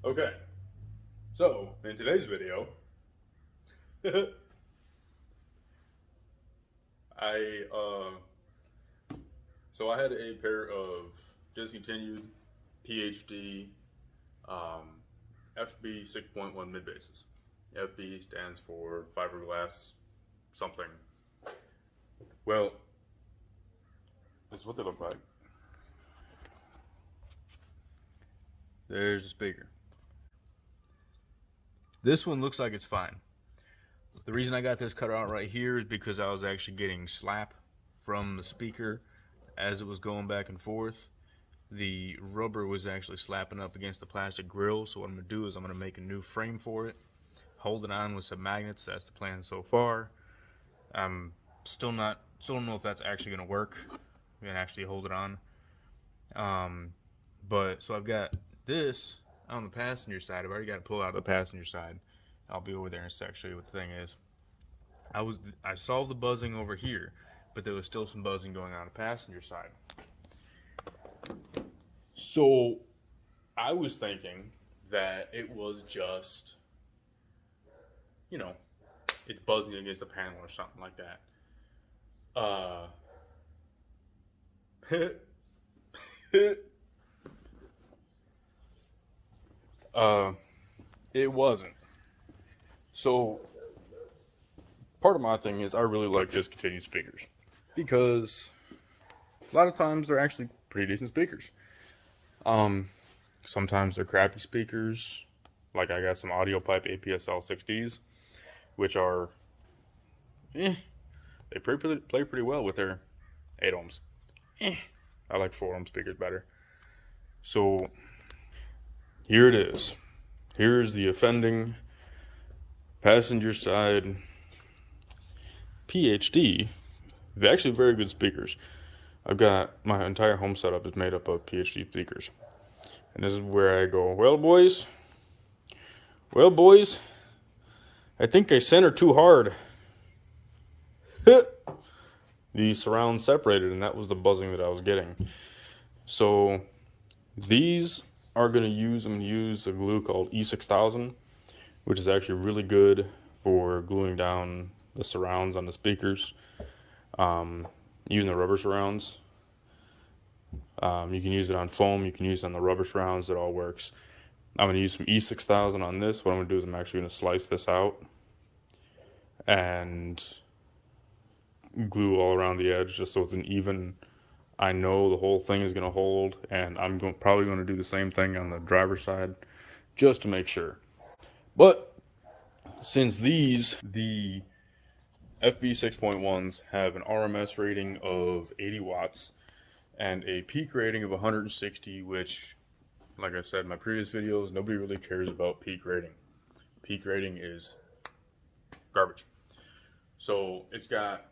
Okay, so in today's video, I so I had a pair of discontinued PhD um, FB 6.1 mid bases. FB stands for fiberglass something. Well, this is what they look like. There's a speaker. This one looks like it's fine. The reason I got this cut out right here is because I was actually getting slap from the speaker as it was going back and forth. The rubber was actually slapping up against the plastic grill, so what I'm going to do is I'm going to make a new frame for it, hold it on with some magnets. That's the plan so far. I'm still don't know if that's actually going to work and actually hold it on. But so I've got this on the passenger side. I've already got it pulled out of the passenger side. I'll be over there in a sec, show you what the thing is. I solved the buzzing over here, but there was still some buzzing going on the passenger side. So I was thinking that it was just, you know, it's buzzing against the panel or something like that. Uh, uh, it wasn't. So part of my thing is I really like discontinued speakers because a lot of times they're actually pretty decent speakers. Um, Sometimes they're crappy speakers. Like I got some AudioPipe APSL 6Ds, which are, they play pretty well with their 8 ohms. I like 4 ohm speakers better. So here it is. Here's the offending passenger side PhD. They're actually very good speakers. I've got my entire home setup is made up of PhD speakers. And this is where I go, well, boys, I think I center too hard. The surround separated, and that was the buzzing that I was getting. So these are I'm going to use a glue called E6000, which is actually really good for gluing down the surrounds on the speakers. Using the rubber surrounds. You can use it on foam, you can use it on the rubber surrounds, it all works. I'm going to use some E6000 on this. What I'm going to do is I'm actually going to slice this out and glue all around the edge just so it's an even. I know the whole thing is going to hold, and probably going to do the same thing on the driver's side just to make sure. But since the FB 6.1s have an RMS rating of 80 watts and a peak rating of 160, which, like I said in my previous videos, nobody really cares about peak rating. Peak rating is garbage. So they've got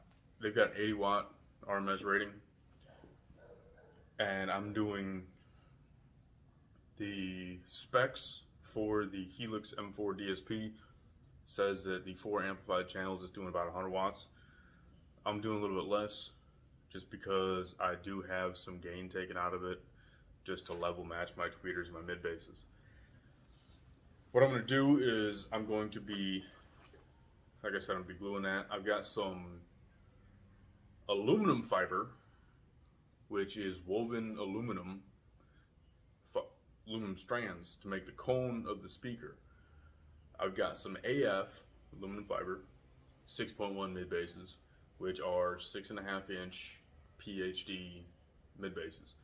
an 80 watt RMS rating, and I'm doing the specs for the Helix M4 DSP. Says that the 4 amplified channels is doing about 100 watts. I'm doing a little bit less just because I do have some gain taken out of it just to level match my tweeters and my mid basses. What I'm going to do is I'm going to be, like I said, I'm going to be gluing that. I've got some aluminum fiber, which is woven aluminum strands to make the cone of the speaker. I've got some AF aluminum fiber 6.1 mid basses, which are 6.5 inch PhD mid basses.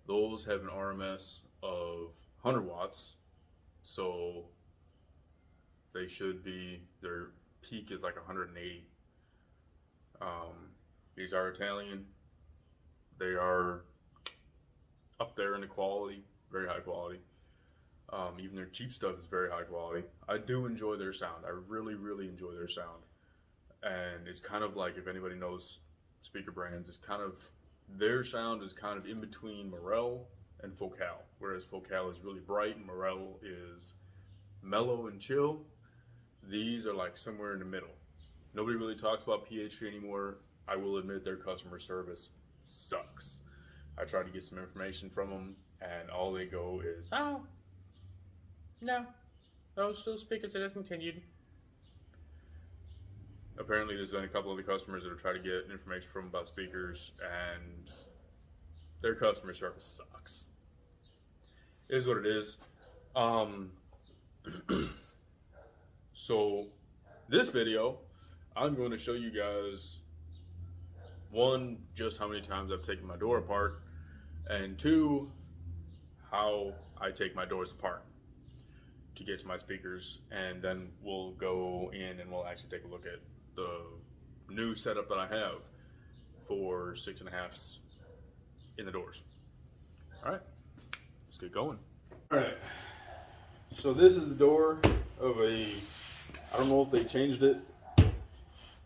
Those have an RMS of 100 watts, so their peak is like 180. These are Italian. They are up there in the quality, very high quality. Even their cheap stuff is very high quality. I do enjoy their sound. I really, really enjoy their sound. And it's kind of like, if anybody knows speaker brands, their sound is kind of in between Morel and Focal, whereas Focal is really bright and Morel is mellow and chill. These are like somewhere in the middle. Nobody really talks about PhD anymore. I will admit their customer service sucks. I tried to get some information from them, and all they go is, oh, No. No, still speakers that has continued. Apparently, there's been a couple of the customers that have tried to get information from about speakers, and their customer service sucks. It is what it is. Um, so, this video, I'm going to show you guys, one, just how many times I've taken my door apart, and two, how I take my doors apart to get to my speakers, and then we'll go in and we'll actually take a look at the new setup that I have for 6.5s in the doors. All right, let's get going. All right, so this is the door of I don't know if they changed it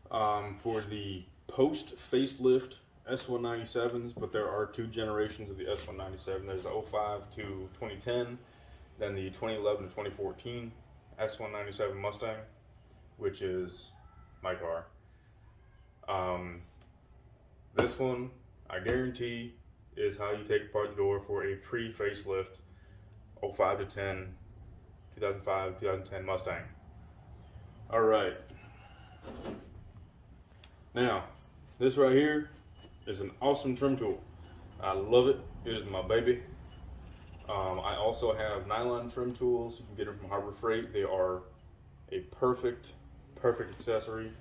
for the post facelift S197s, but there are two generations of the S197. There's the 05 to 2010, then the 2011 to 2014 S197 Mustang, which is my car. This one, I guarantee, is how you take apart the door for a pre-facelift 05 to 10, 2005, 2010 Mustang. All right. Now, this right here is an awesome trim tool. I love it. It is my baby. I also have nylon trim tools. You can get them from Harbor Freight. They are a perfect accessory,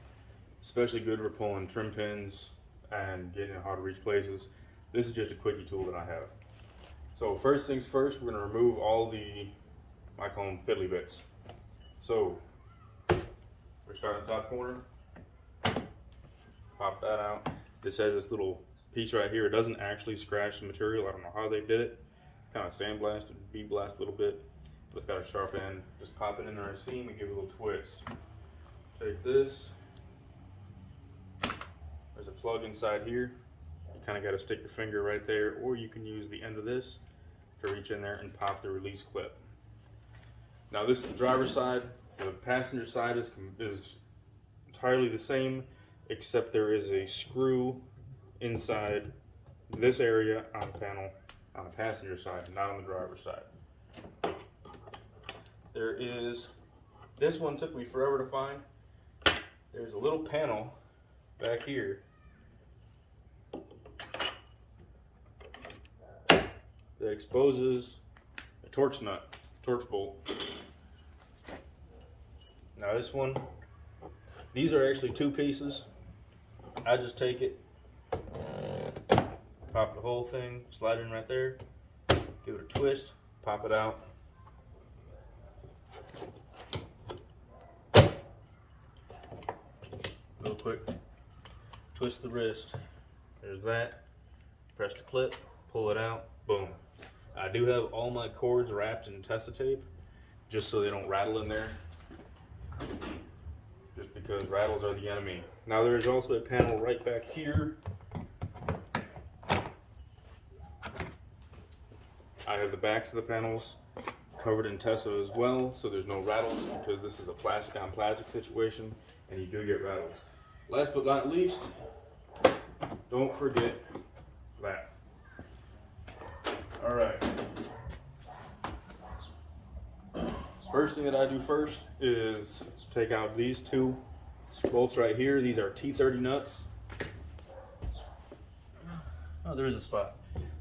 especially good for pulling trim pins and getting in hard to reach places. This is just a quickie tool that I have. So first things first, we're gonna remove all the, I call them fiddly bits. So we're starting top corner, pop that out. This has this little piece right here. It doesn't actually scratch the material. I don't know how they did it. Kind of sandblasted, bead blast a little bit. But it's got a sharp end. Just pop it in our seam and give it a little twist. Take this. There's a plug inside here. You kind of got to stick your finger right there, or you can use the end of this to reach in there and pop the release clip. Now this is the driver's side. The passenger side is entirely the same, except there is a screw inside this area on the panel on the passenger side, not on the driver's side. There is, this one took me forever to find. There's a little panel back here that exposes a torch nut, torch bolt. Now this one, these are actually two pieces. I just take it, pop the whole thing, slide it in right there, give it a twist, pop it out. Real quick, twist the wrist. There's that. Press the clip, pull it out, boom. I do have all my cords wrapped in Tesa tape, just so they don't rattle in there. Just because rattles are the enemy. Now there is also a panel right back here. I have the backs of the panels covered in Tesa as well, so there's no rattles, because this is a plastic on plastic situation and you do get rattles. Last but not least, don't forget that. All right. First thing that I do first is take out these two bolts right here. These are T30 nuts. Oh, there is a spot.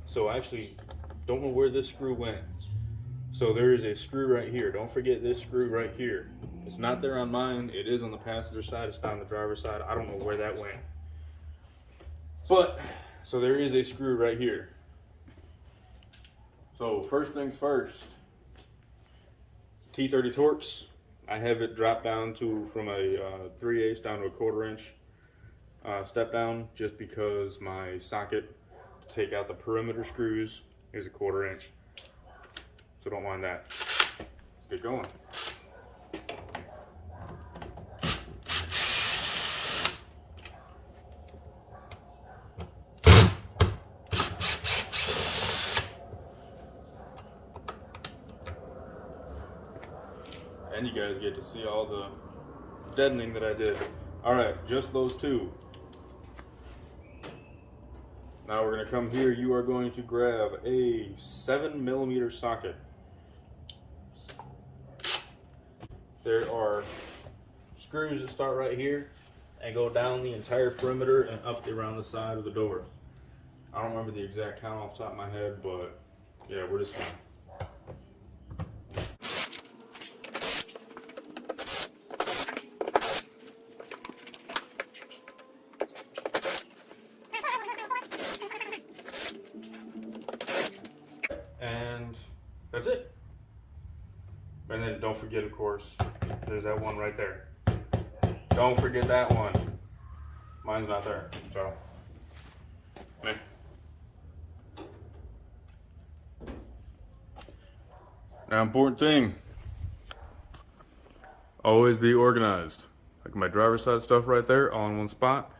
So I actually don't know where this screw went. So there is a screw right here. Don't forget this screw right here. It's not there on mine. It is on the passenger side. It's not on the driver's side. I don't know where that went. But, so there is a screw right here. So first things first, T30 Torx. I have it dropped down to from a 3/8 down to a 1/4 inch step down, just because my socket to take out the perimeter screws is a 1/4 inch. So don't mind that. Let's get going. And you guys get to see all the deadening that I did. All right, just those two. Now we're gonna come here. You are going to grab a 7mm socket. there are screws that start right here and go down the entire perimeter and up around the side of the door. I don't remember the exact count off the top of my head, but yeah, we're just gonna. And that's it. And then don't forget, of course, there's that one right there. Don't forget that one. Mine's not there, so. Now, important thing, always be organized. Like my driver's side stuff right there, all in one spot.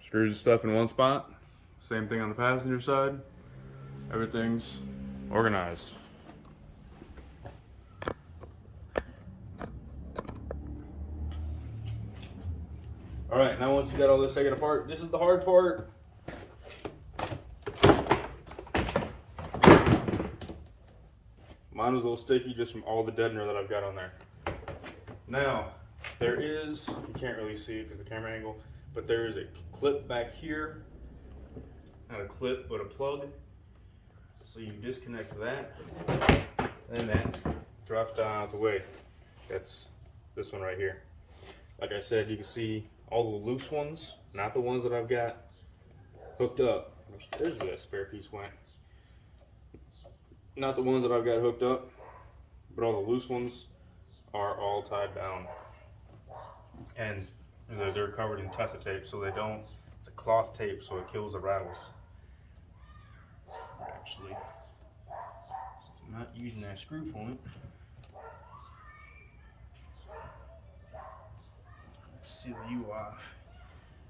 Screws and stuff in one spot. Same thing on the passenger side. Everything's organized. All right, now once you got all this taken apart, this is the hard part. Mine was a little sticky just from all the deadener that I've got on there. Now, there is, you can't really see it because of the camera angle, but there is a clip back here. Not a clip, but a plug. So you disconnect that, and that drops down out the way. That's this one right here. Like I said, you can see all the loose ones, not the ones that I've got hooked up. There's where that spare piece went. Not the ones that I've got hooked up, but all the loose ones are all tied down. And they're covered in Tessa tape, so they don't, it's a cloth tape, so it kills the rattles. Actually, since I'm not using that screw point, let's seal you off.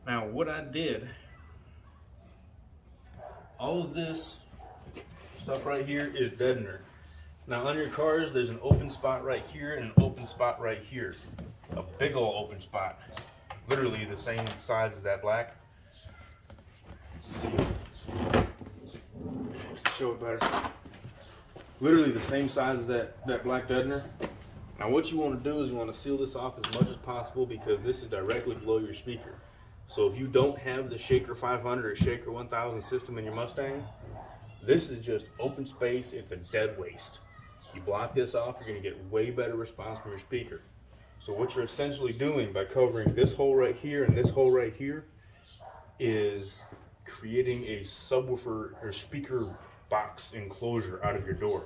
Now, what I did, all of this stuff right here is deadener. Now on your cars, there's an open spot right here and an open spot right here. A big old open spot. Literally the same size as that black. Let's see. Show it better. Literally the same size as that black deadener. Now what you want to do is you want to seal this off as much as possible because this is directly below your speaker. So if you don't have the Shaker 500 or Shaker 1000 system in your Mustang, this is just open space. It's a dead waste. You block this off, you're going to get way better response from your speaker. So what you're essentially doing by covering this hole right here and this hole right here is creating a subwoofer or speaker box enclosure out of your door.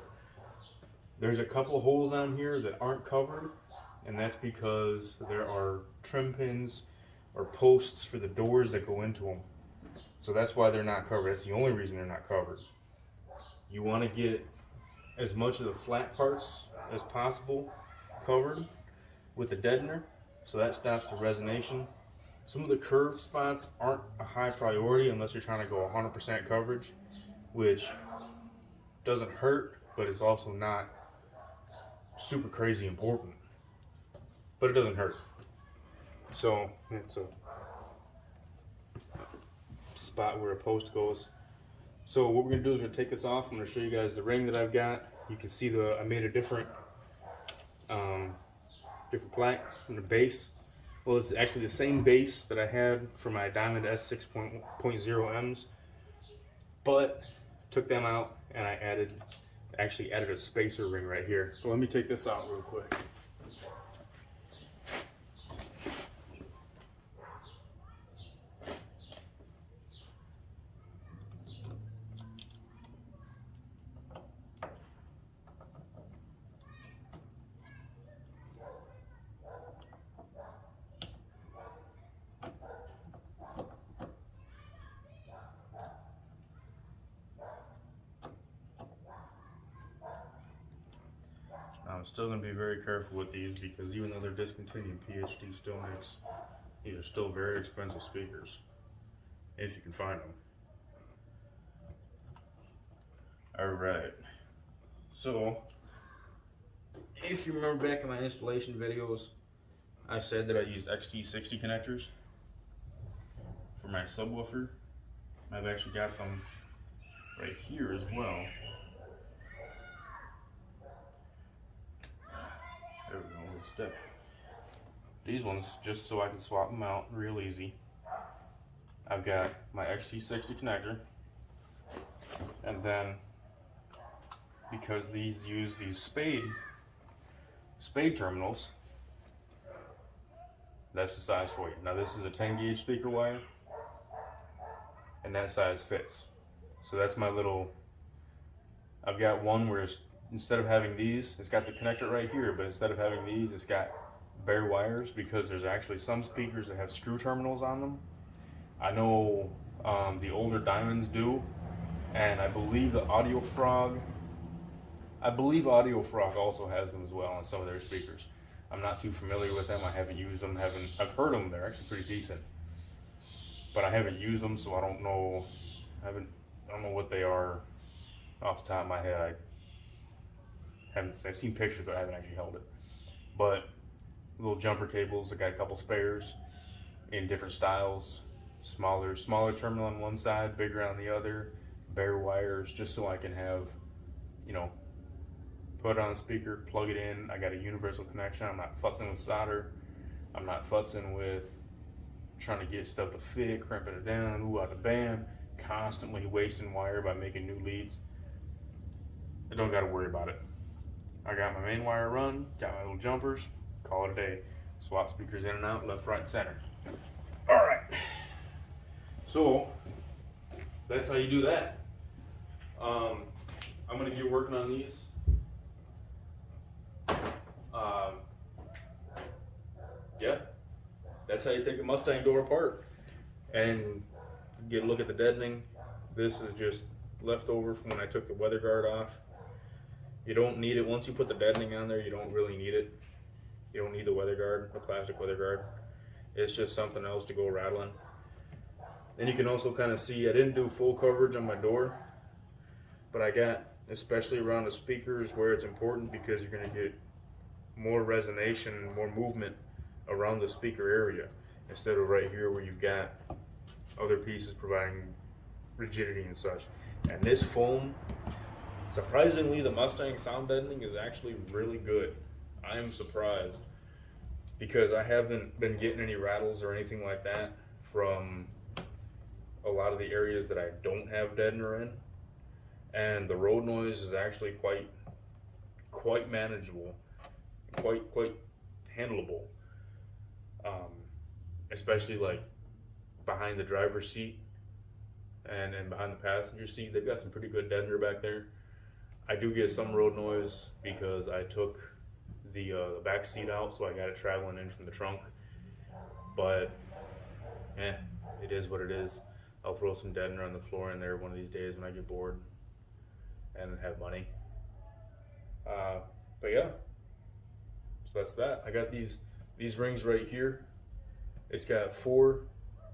There's a couple of holes on here that aren't covered, and that's because there are trim pins or posts for the doors that go into them. So that's why they're not covered. That's the only reason they're not covered. You want to get as much of the flat parts as possible covered with the deadener, so that stops the resonation. Some of the curved spots aren't a high priority unless you're trying to go 100% coverage, which doesn't hurt, but it's also not super crazy important. But it doesn't hurt. So it's a spot where a post goes. So what we're gonna do is we're gonna take this off. I'm gonna show you guys the ring that I've got. You can see I made a different plaque in the base. Well, it's actually the same base that I had for my Diamond S6.0Ms, but took them out and I actually added a spacer ring right here. So let me take this out real quick. I'm still going to be very careful with these because even though they're discontinued, PHD still makes, these are still very expensive speakers, if you can find them. Alright, so if you remember back in my installation videos, I said that I used XT60 connectors for my subwoofer. I've actually got them right here as well. There we go, we'll stick. These ones, just so I can swap them out real easy. I've got my XT60 connector, and then because these use these spade terminals, that's the size for you. Now this is a 10 gauge speaker wire, and that size fits. So that's my little, I've got one where instead of having these, it's got the connector right here, but instead of having these, it's got bare wires, because there's actually some speakers that have screw terminals on them. I know the older Diamonds do, and I believe the Audio Frog also has them as well on some of their speakers. I'm not too familiar with them. I haven't used them. I've heard them. They're actually pretty decent, but I haven't used them, so I don't know. I don't know what they are off the top of my head. I've seen pictures, but I haven't actually held it. But little jumper cables. I got a couple spares in different styles. Smaller terminal on one side, bigger on the other. Bare wires, just so I can have, put it on a speaker, plug it in. I got a universal connection. I'm not futzing with solder. I'm not futzing with trying to get stuff to fit, crimping it down, ooh, out the bam, constantly wasting wire by making new leads. I don't got to worry about it. I got my main wire run, got my little jumpers, call it a day. Swap speakers in and out, left, right, and center. All right. So that's how you do that. I'm gonna get working on these. Yeah, that's how you take a Mustang door apart and get a look at the deadening. This is just leftover from when I took the weather guard off. You don't need it. Once you put the deadening on there, you don't really need it. You don't need the weather guard, the plastic weather guard. It's just something else to go rattling. And you can also kind of see, I didn't do full coverage on my door, but I got, especially around the speakers where it's important, because you're going to get more resonation, more movement around the speaker area, instead of right here where you've got other pieces providing rigidity and such. And this foam, surprisingly, the Mustang sound deadening is actually really good. I am surprised, because I haven't been getting any rattles or anything like that from a lot of the areas that I don't have deadener in, and the road noise is actually quite manageable, quite handleable, especially like behind the driver's seat and behind the passenger seat. They've got some pretty good deadener back there. I do get some road noise because I took the back seat out, so I got it traveling in from the trunk, but it is what it is. I'll throw some deadener on the floor in there one of these days when I get bored and have money. But yeah, so that's that. I got these rings right here. It's got 4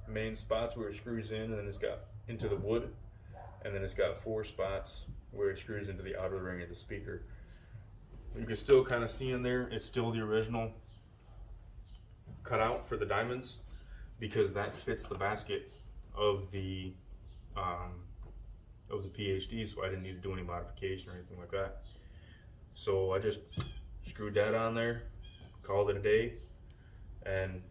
main spots where it screws in, and then it's got into the wood, and then it's got 4 spots where it screws into the outer ring of the speaker. You can still kind of see in there, it's still the original cutout for the Diamonds, because that fits the basket of the PhD, so I didn't need to do any modification or anything like that. So I just screwed that on there, called it a day, and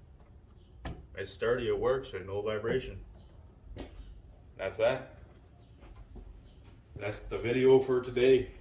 it's sturdy, it works, there's no vibration. That's that. That's the video for today.